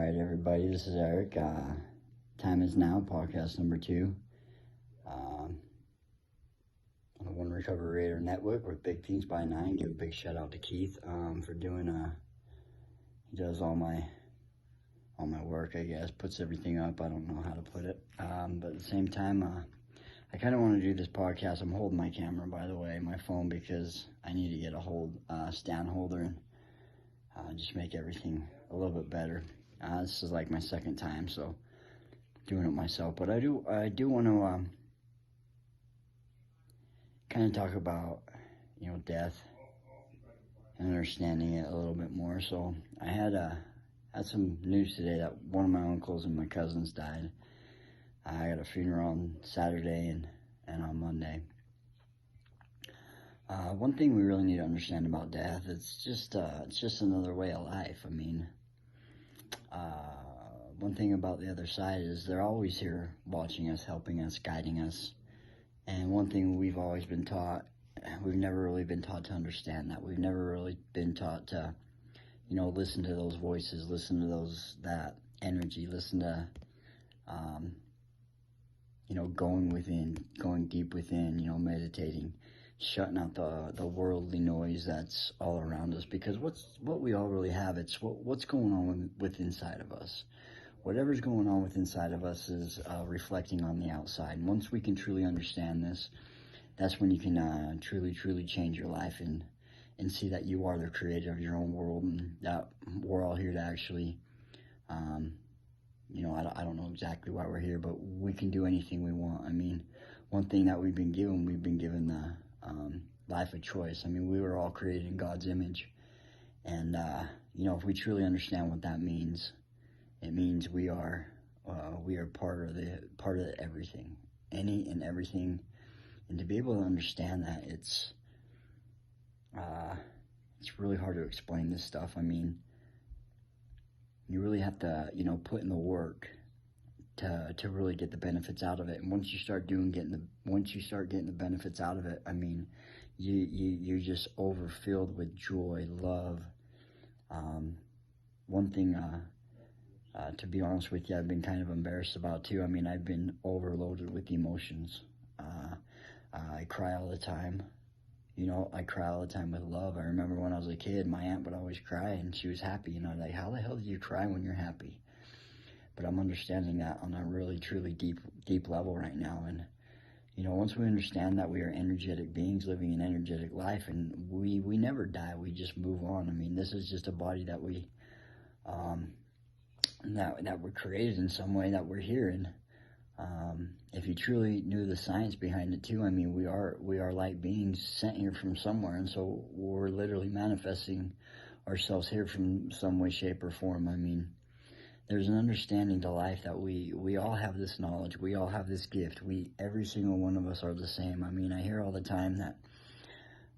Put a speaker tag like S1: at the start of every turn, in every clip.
S1: Alright, everybody, this is Eric. Time is now, podcast number 2. On the One Recovery Raider Network with Big Things by 9. Give a big shout out to Keith for doing, he does all my work, I guess, puts everything up. I don't know how to put it. But at the same time, I kind of want to do this podcast. I'm holding my camera, by the way, my phone, because I need to get a stand holder and just make everything a little bit better. This is like my second time, so doing it myself. But I do want to kind of talk about, death and understanding it a little bit more. So I had some news today that one of my uncles and my cousins died. I got a funeral on Saturday and on Monday. One thing we really need to understand about death, it's just another way of life. I mean, one thing about the other side is they're always here watching us, helping us, guiding us. And one thing we've always been taught, we've never really been taught to understand that. We've never really been taught to, listen to those voices, listen to that energy, listen to, going within, going deep within, meditating, shutting out the worldly noise that's all around us. Because what we all really have, it's what's going on with inside of us. Whatever's going on with inside of us is reflecting on the outside. And once we can truly understand this, that's when you can truly change your life and see that you are the creator of your own world, and that we're all here to actually, I don't know exactly why we're here, but we can do anything we want. I mean, one thing that we've been given the life of choice. I mean, we were all created in God's image. And, if we truly understand what that means, it means we are part of everything, any and everything. And to be able to understand that, it's really hard to explain this stuff. I mean, you really have to, put in the work to really get the benefits out of it. And once you start getting the benefits out of it, I mean, you're just overfilled with joy, love. One thing, to be honest with you, I've been kind of embarrassed about too. I mean, I've been overloaded with emotions. I cry all the time. I cry all the time with love. I remember when I was a kid, my aunt would always cry and she was happy. Like, how the hell do you cry when you're happy? But I'm understanding that on a really, truly deep level right now. And, once we understand that we are energetic beings living an energetic life, and we never die, we just move on. I mean, this is just a body that that we're created in some way, that we're here in. If you truly knew the science behind it too, I mean, we are light beings sent here from somewhere, and so we're literally manifesting ourselves here from some way, shape, or form. I mean, there's an understanding to life that we all have this knowledge, we all have this gift. Every single one of us are the same. I mean, I hear all the time that,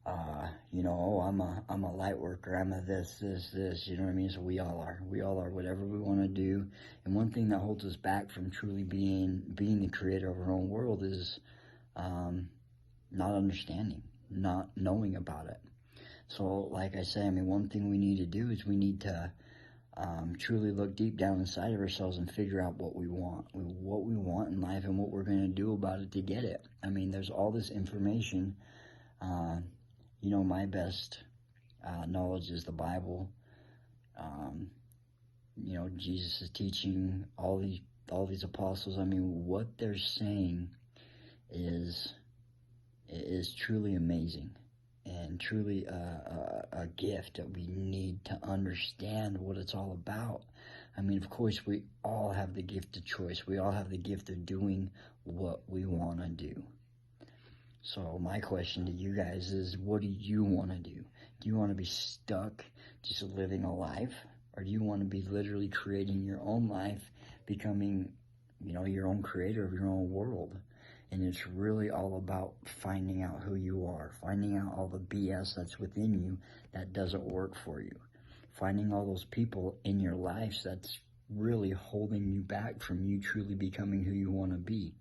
S1: I'm a light worker, I'm a this, you know what I mean? So we all are whatever we want to do. And one thing that holds us back from truly being the creator of our own world is, not understanding, not knowing about it. So like I say, I mean, one thing we need to do is we need to, truly look deep down inside of ourselves and figure out what we want in life and what we're going to do about it to get it. I mean, there's all this information. My best knowledge is the Bible. Jesus is teaching, all these apostles. I mean, what they're saying is truly amazing and truly a gift that we need to understand what it's all about. I mean, of course, we all have the gift of choice. We all have the gift of doing what we want to do. So my question to you guys is, what do you want to do? Do you want to be stuck just living a life? Or do you want to be literally creating your own life, becoming, your own creator of your own world? And it's really all about finding out who you are, finding out all the BS that's within you that doesn't work for you, finding all those people in your life that's really holding you back from you truly becoming who you want to be.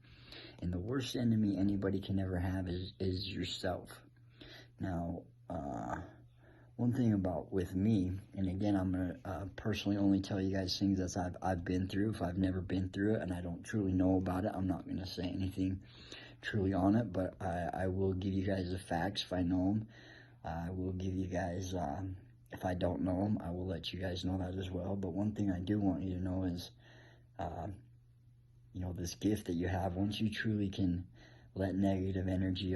S1: And the worst enemy anybody can ever have is yourself. Now, one thing about with me, and again, I'm going to personally only tell you guys things that I've been through. If I've never been through it and I don't truly know about it, I'm not going to say anything truly on it, but I will give you guys the facts if I know them. I will give you guys, if I don't know them, I will let you guys know that as well. But one thing I do want you to know is, you know, this gift that you have, once you truly can let negative energy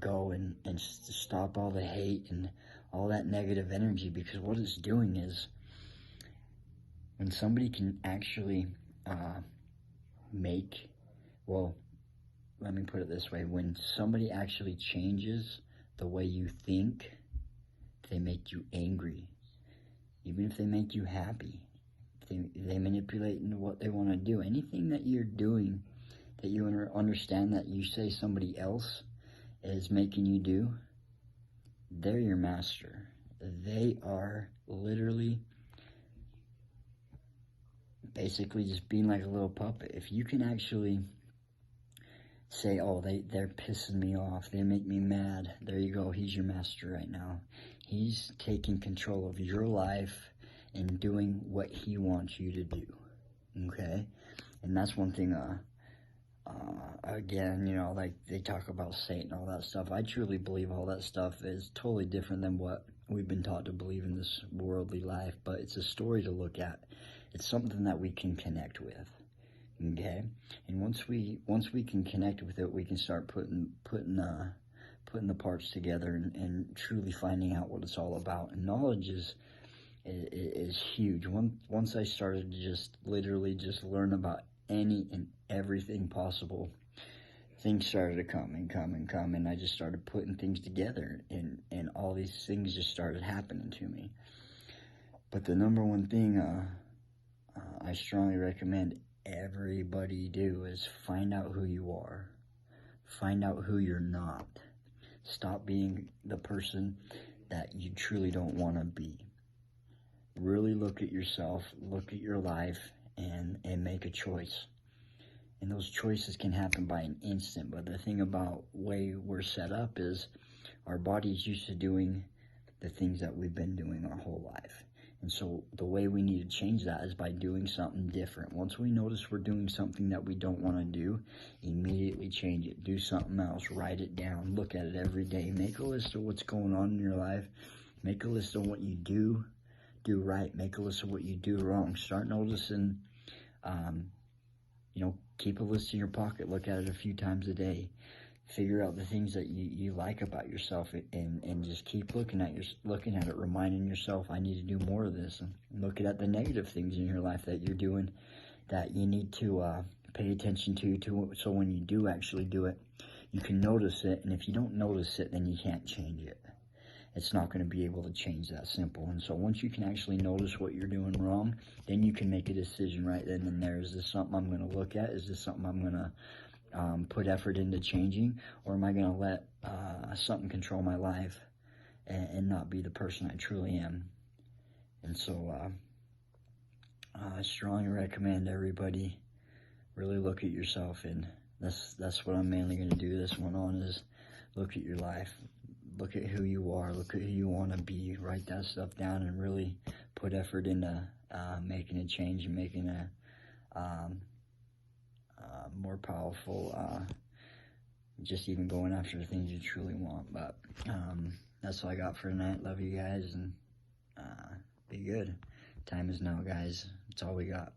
S1: go and stop all the hate and all that negative energy, because what it's doing is, when somebody can actually well, let me put it this way, when somebody actually changes the way you think, they make you angry. Even if they make you happy, they manipulate into what they want to do. Anything that you're doing that you understand that you say somebody else is making you do, they're your master. They are literally basically just being like a little puppet. If you can actually say, oh, they're pissing me off, they make me mad, there you go, he's your master right now. He's taking control of your life and doing what he wants you to do, okay? And that's one thing, again, you know, like they talk about Satan, all that stuff. I truly believe all that stuff is totally different than what we've been taught to believe in this worldly life, but it's a story to look at. It's something that we can connect with, okay? And once we can connect with it, we can start putting the parts together and truly finding out what it's all about. And knowledge is huge. Once I started to just literally just learn about any and everything possible, things started to come, and I just started putting things together, and all these things just started happening to me. But the number one thing I strongly recommend everybody do is find out who you are. Find out who you're not. Stop being the person that you truly don't want to be. Really look at yourself, look at your life, and make a choice. And those choices can happen by an instant. But the thing about the way we're set up is our body's used to doing the things that we've been doing our whole life. And so the way we need to change that is by doing something different. Once we notice we're doing something that we don't want to do, immediately change it. Do something else. Write it down. Look at it every day. Make a list of what's going on in your life. Make a list of what you do right. Make a list of what you do wrong. Start noticing, you know, keep a list in your pocket. Look at it a few times a day. Figure out the things that you like about yourself, and just keep looking at it, reminding yourself, I need to do more of this. And looking at the negative things in your life that you're doing that you need to pay attention to, so when you do actually do it, you can notice it. And if you don't notice it, then you can't change it. It's not going to be able to change, that simple. And so once you can actually notice what you're doing wrong, then you can make a decision right then and there. Is this something I'm going to look at? Is this something I'm going to put effort into changing, or am I going to let something control my life and not be the person I truly am? And so I strongly recommend everybody really look at yourself, and that's what I'm mainly going to do this one on, is look at your life, look at who you are, look at who you want to be, write that stuff down, and really put effort into making a change and making a more powerful, just even going after the things you truly want. But that's all I got for tonight. Love you guys, and be good. Time is now, guys. That's all we got.